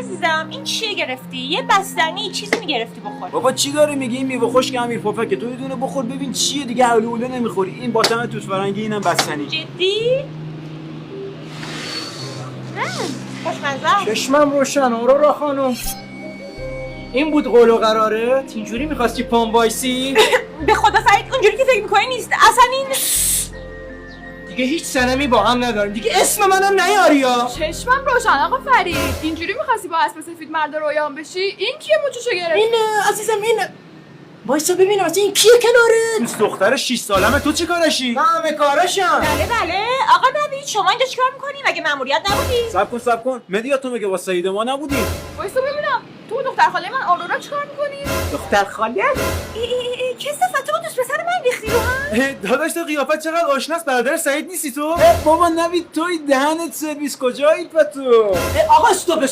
عزیزم این چیه گرفتی؟ یه بستنی چیزی میگرفتی بخور. بابا چی داری میگی؟ این میوه خشک امیر پفکه، تو یه دونه بخور ببین چیه دیگه. حلوله نمیخوری. این باتن توت فرنگی، اینم بستنی. جدی؟ خوشمزه. چشمم روشن آرورا خانم. این بود قول و قرارت؟ اینجوری میخواستی پام وایسی؟ به خدا فرید اونجوری که فکر میکنی نیست اصلا. این دیگه هیچ سنمی با هم نداریم دیگه، اسم منم نیاری یا. چشمم روشن آقا فرید، اینجوری میخواستی با اسب سفید مرد رویان بشی؟ این کیه موچوشو گرفت؟ این عزیزم این وایسا ببین اصلا این کیه کنارت؟ این دختر 6 سالمه، تو چی کارشی؟ من همه کاراشم. بله آقا نوید شما اینجا چیکار میکنی؟ مگه ماموریت نبودی؟ صبر کن مدیا، تو میگه با سعید ما نبودی؟ وایسا ببینم تو دختر خاله من آرورا چیکار میکنی؟ دختر خاله؟ چه صفت با دوست پسر من ریختی رو هم؟ داداش تو قیافت چقدر آشناست، برادر سعید نیستی تو؟ بابا نوید توی دهنت سرویس، کجایی تو؟ آقا استوب